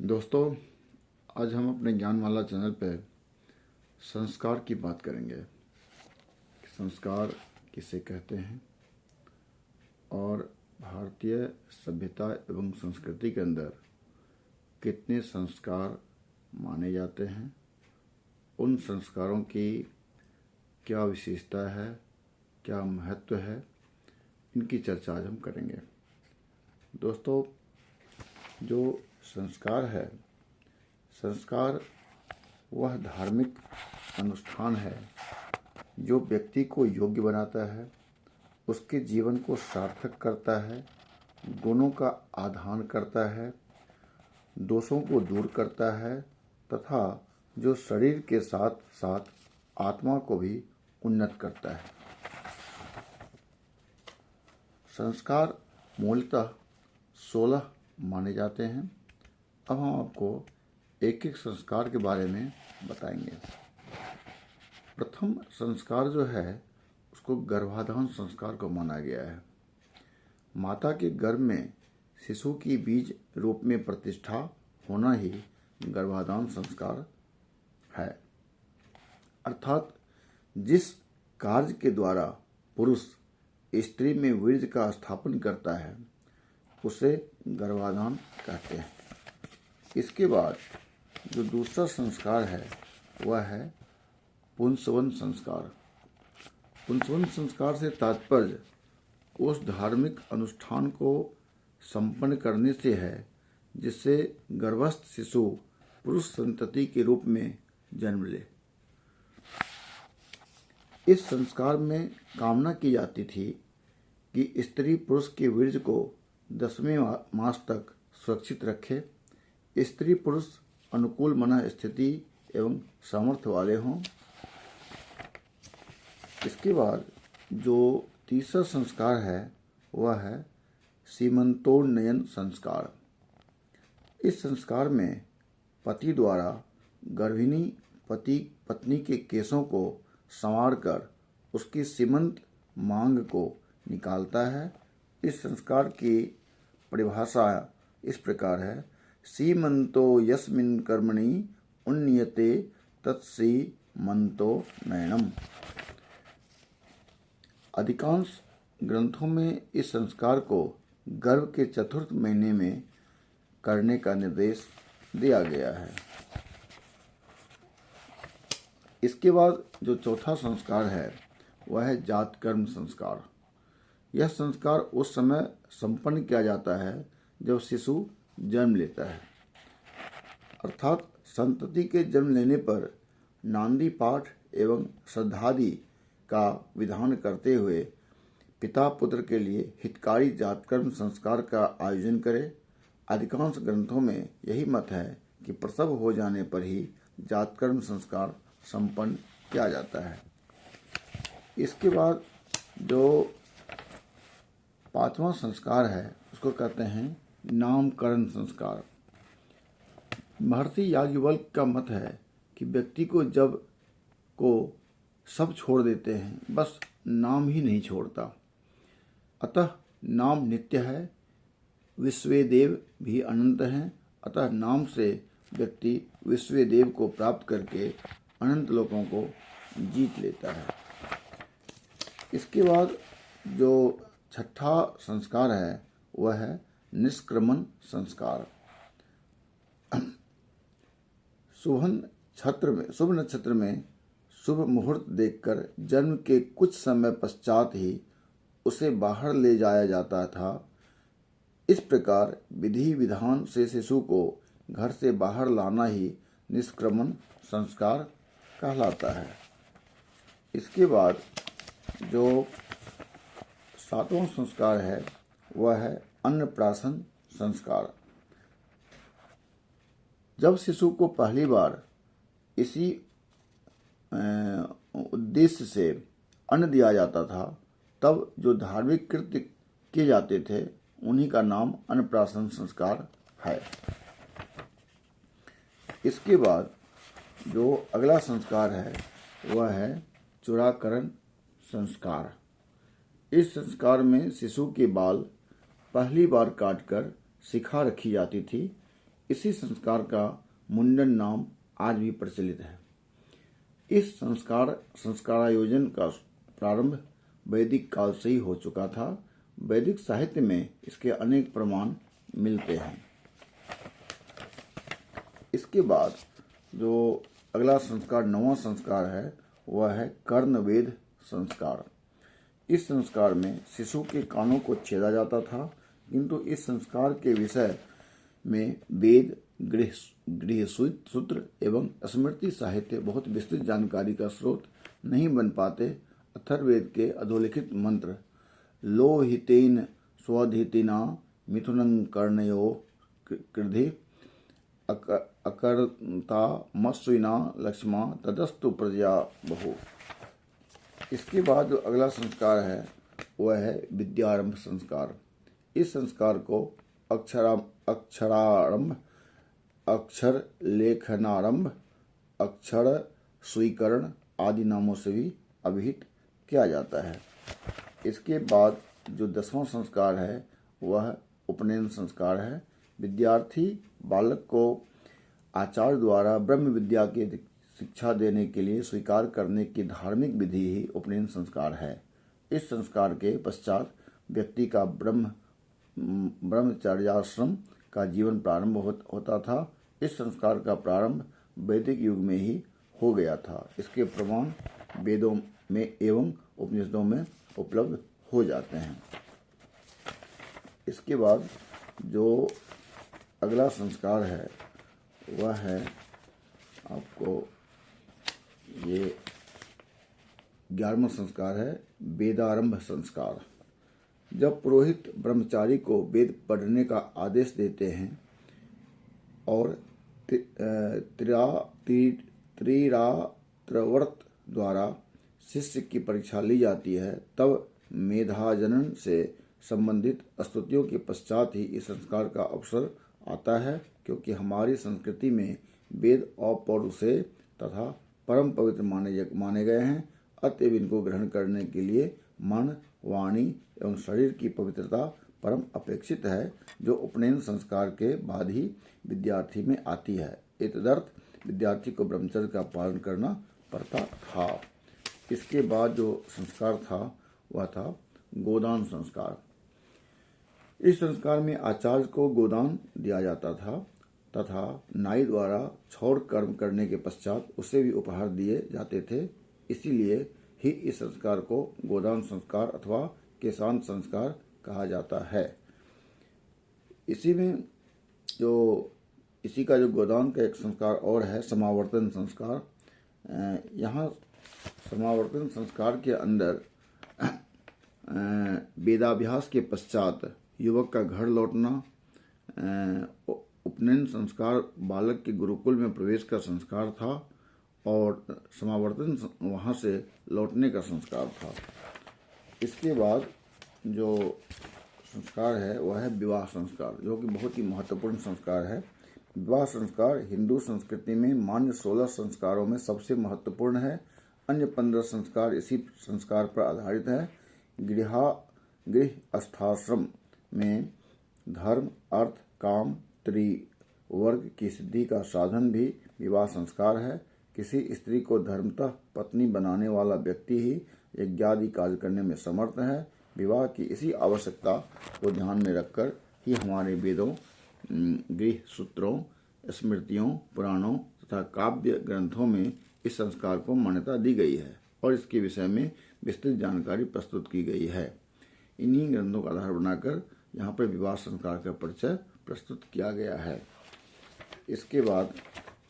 दोस्तों, आज हम अपने ज्ञानमाला चैनल पर संस्कार की बात करेंगे। संस्कार किसे कहते हैं और भारतीय सभ्यता एवं संस्कृति के अंदर कितने संस्कार माने जाते हैं, उन संस्कारों की क्या विशेषता है, क्या महत्व है, इनकी चर्चा आज हम करेंगे। दोस्तों, जो संस्कार है, संस्कार वह धार्मिक अनुष्ठान है जो व्यक्ति को योग्य बनाता है, उसके जीवन को सार्थक करता है, गुणों का आधान करता है, दोषों को दूर करता है तथा जो शरीर के साथ साथ आत्मा को भी उन्नत करता है। संस्कार मूलतः 16 माने जाते हैं। अब हम आपको एक एक संस्कार के बारे में बताएंगे। प्रथम संस्कार जो है उसको गर्भाधान संस्कार को माना गया है। माता के गर्भ में शिशु की बीज रूप में प्रतिष्ठा होना ही गर्भाधान संस्कार है। अर्थात जिस कार्य के द्वारा पुरुष स्त्री में वीर्य का स्थापन करता है उसे गर्भाधान कहते हैं। इसके बाद जो दूसरा संस्कार है वह है पुंसवन संस्कार। पुंसवन संस्कार से तात्पर्य उस धार्मिक अनुष्ठान को संपन्न करने से है जिससे गर्भस्थ शिशु पुरुष संतति के रूप में जन्म ले। इस संस्कार में कामना की जाती थी कि स्त्री पुरुष के वीर्य को 10वें मास तक सुरक्षित रखे, स्त्री पुरुष अनुकूल मन स्थिति एवं सामर्थ्य वाले हों। इसके बाद जो तीसरा संस्कार है वह है सीमंतोन्नयन संस्कार। इस संस्कार में पति द्वारा गर्भिणी पत्नी के केशों को संवार कर उसकी सीमंत मांग को निकालता है। इस संस्कार की परिभाषा इस प्रकार है: सीमंतो यस्मिन् कर्मणि उन्नीयते तत्सीमंतो नयनम। अधिकांश ग्रंथों में इस संस्कार को गर्भ के चतुर्थ महीने में करने का निर्देश दिया गया है। इसके बाद जो चौथा संस्कार है वह है जात कर्म संस्कार। यह संस्कार उस समय संपन्न किया जाता है जब शिशु जन्म लेता है। अर्थात संतति के जन्म लेने पर नांदी पाठ एवं श्राद्धादि का विधान करते हुए पिता पुत्र के लिए हितकारी जातकर्म संस्कार का आयोजन करे। अधिकांश ग्रंथों में यही मत है कि प्रसव हो जाने पर ही जातकर्म संस्कार संपन्न किया जाता है। इसके बाद जो पांचवा संस्कार है उसको कहते हैं नामकरण संस्कार। महर्षि याज्ञवल्क्य का मत है कि व्यक्ति को जब को सब छोड़ देते हैं, बस नाम ही नहीं छोड़ता। अतः नाम नित्य है, विश्वेदेव भी अनंत हैं। अतः नाम से व्यक्ति विश्वेदेव को प्राप्त करके अनंत लोकों को जीत लेता है। इसके बाद जो छठा संस्कार है वह है निष्क्रमण संस्कार। शुभ नक्षत्र में शुभ मुहूर्त देखकर जन्म के कुछ समय पश्चात ही उसे बाहर ले जाया जाता था। इस प्रकार विधि विधान से शिशु को घर से बाहर लाना ही निष्क्रमण संस्कार कहलाता है। इसके बाद जो सातवां संस्कार है वह है अन्नप्राशन संस्कार। जब शिशु को पहली बार इसी उद्देश्य से अन्न दिया जाता था तब जो धार्मिक कृत्य किए जाते थे उन्हीं का नाम अन्नप्राशन संस्कार है। इसके बाद जो अगला संस्कार है वह है चूड़ाकरण संस्कार। इस संस्कार में शिशु के बाल पहली बार काटकर शिखा रखी जाती थी। इसी संस्कार का मुंडन नाम आज भी प्रचलित है। इस संस्कारायोजन का प्रारंभ वैदिक काल से ही हो चुका था। वैदिक साहित्य में इसके अनेक प्रमाण मिलते हैं। इसके बाद जो अगला संस्कार, 9वां संस्कार है, वह है कर्णवेध संस्कार। इस संस्कार में शिशु के कानों को छेदा जाता था, किंतु इस संस्कार के विषय में वेद, गृह सूत्र एवं स्मृति साहित्य बहुत विस्तृत जानकारी का स्रोत नहीं बन पाते। अथर्ववेद के अधोलिखित मंत्र लोहितेन स्वधितिना मिथुनं कर्णयो कृधि अकर्ता मस्विना लक्ष्मा तदस्तु प्रजा बहु। इसके बाद जो अगला संस्कार है वह है विद्यारंभ संस्कार। इस संस्कार को अक्षरारंभ, अक्षर लेखनारंभ, अक्षर स्वीकरण आदि नामों से भी अभिहित किया जाता है। इसके बाद जो 10वां संस्कार है वह उपनयन संस्कार है। विद्यार्थी बालक को आचार्य द्वारा ब्रह्म विद्या की शिक्षा देने के लिए स्वीकार करने की धार्मिक विधि ही उपनयन संस्कार है। इस संस्कार के पश्चात व्यक्ति का ब्रह्मचर्याश्रम का जीवन प्रारंभ होता था। इस संस्कार का प्रारंभ वैदिक युग में ही हो गया था। इसके प्रमाण वेदों में एवं उपनिषदों में उपलब्ध हो जाते हैं। इसके बाद जो अगला संस्कार है वह है आपको ये 11वां संस्कार है वेदारंभ संस्कार। जब पुरोहित ब्रह्मचारी को वेद पढ़ने का आदेश देते हैं और त्रिरात्रव्रत द्वारा शिष्य की परीक्षा ली जाती है, तब मेधाजनन से संबंधित स्तुतियों के पश्चात ही इस संस्कार का अवसर आता है, क्योंकि हमारी संस्कृति में वेद अपौरुषेय तथा परम पवित्र माने गए हैं। अतएव इनको ग्रहण करने के लिए मन, वाणी एवं शरीर की पवित्रता परम अपेक्षित है, जो उपनयन संस्कार के बाद ही विद्यार्थी में आती है। इतदर्थ विद्यार्थी को ब्रह्मचर्य का पालन करना पड़ता था। इसके बाद जो संस्कार था वह था गोदान संस्कार। इस संस्कार में आचार्य को गोदान दिया जाता था तथा नाई द्वारा क्षौर कर्म करने के पश्चात उसे भी उपहार दिए जाते थे। इसीलिए ही इस संस्कार को गोदान संस्कार अथवा केशांत संस्कार कहा जाता है। इसी का जो गोदान का एक संस्कार और है समावर्तन संस्कार। यहाँ समावर्तन संस्कार के अंदर वेदाभ्यास के पश्चात युवक का घर लौटना, उपनयन संस्कार बालक के गुरुकुल में प्रवेश का संस्कार था और समावर्तन वहाँ से लौटने का संस्कार था। इसके बाद जो संस्कार है वह है विवाह संस्कार, जो कि बहुत ही महत्वपूर्ण संस्कार है। विवाह संस्कार हिंदू संस्कृति में मान्य 16 संस्कारों में सबसे महत्वपूर्ण है। अन्य 15 संस्कार इसी संस्कार पर आधारित है। गृहस्थाश्रम में धर्म, अर्थ, काम, त्रिवर्ग की सिद्धि का साधन भी विवाह संस्कार है। किसी स्त्री को धर्मतः पत्नी बनाने वाला व्यक्ति ही यज्ञादि कार्य करने में समर्थ है। विवाह की इसी आवश्यकता को ध्यान में रखकर ही हमारे वेदों, गृह सूत्रों, स्मृतियों, पुराणों तथा काव्य ग्रंथों में इस संस्कार को मान्यता दी गई है और इसके विषय में विस्तृत जानकारी प्रस्तुत की गई है। इन्हीं ग्रंथों का आधार बनाकर यहाँ पर विवाह संस्कार का परिचय प्रस्तुत किया गया है। इसके बाद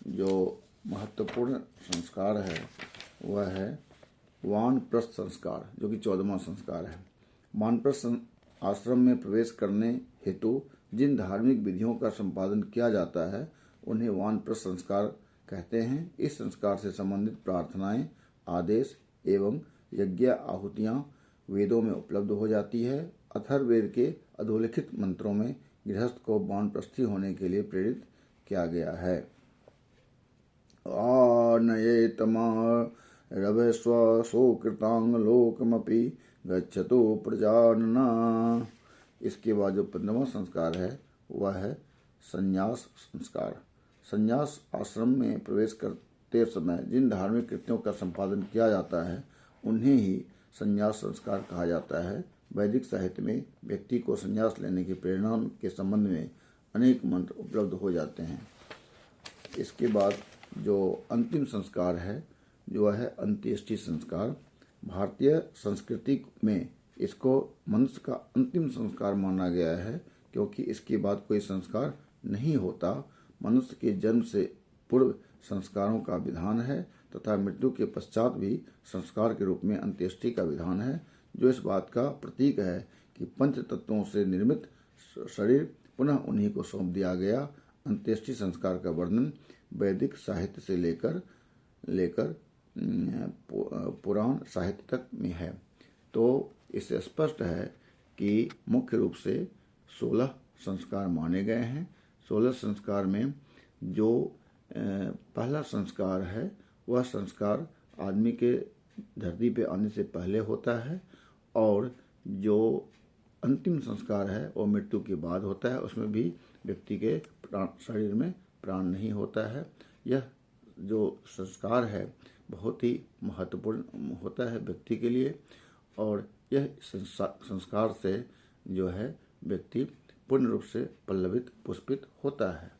जो महत्वपूर्ण संस्कार है वह है वानप्रस्थ संस्कार, जो कि 14वां संस्कार है। वानप्रस्थ आश्रम में प्रवेश करने हेतु जिन धार्मिक विधियों का संपादन किया जाता है उन्हें वानप्रस्थ संस्कार कहते हैं। इस संस्कार से संबंधित प्रार्थनाएं, आदेश एवं यज्ञ आहुतियां वेदों में उपलब्ध हो जाती है। अथर्ववेद के अधोलिखित मंत्रों में गृहस्थ को वानप्रस्थी होने के लिए प्रेरित किया गया है। आनयेतमारभस्व सोकृतांग लोकमपि गच्छतु प्रजानना। इसके बाद जो 15वां संस्कार है वह है संन्यास संस्कार। संन्यास आश्रम में प्रवेश करते समय जिन धार्मिक कृत्यों का संपादन किया जाता है उन्हें ही संन्यास संस्कार कहा जाता है। वैदिक साहित्य में व्यक्ति को संन्यास लेने की प्रेरणा के संबंध में अनेक मंत्र उपलब्ध हो जाते हैं। इसके बाद जो अंतिम संस्कार है जो है अंत्येष्टि संस्कार। भारतीय संस्कृति में इसको मनुष्य का अंतिम संस्कार माना गया है, क्योंकि इसके बाद कोई संस्कार नहीं होता। मनुष्य के जन्म से पूर्व संस्कारों का विधान है तथा मृत्यु के पश्चात भी संस्कार के रूप में अंत्येष्टि का विधान है, जो इस बात का प्रतीक है कि पंच तत्वों से निर्मित शरीर पुनः उन्हीं को सौंप दिया गया। अंत्येष्टि संस्कार का वर्णन वैदिक साहित्य से लेकर पुराण साहित्य तक में है। तो इससे स्पष्ट है कि मुख्य रूप से 16 संस्कार माने गए हैं। 16 संस्कार में जो पहला संस्कार है वह संस्कार आदमी के धरती पे आने से पहले होता है, और जो अंतिम संस्कार है वो मृत्यु के बाद होता है। उसमें भी व्यक्ति के शरीर में प्राण नहीं होता है। यह जो संस्कार है बहुत ही महत्वपूर्ण होता है व्यक्ति के लिए, और यह संस्कार से जो है व्यक्ति पूर्ण रूप से पल्लवित पुष्पित होता है।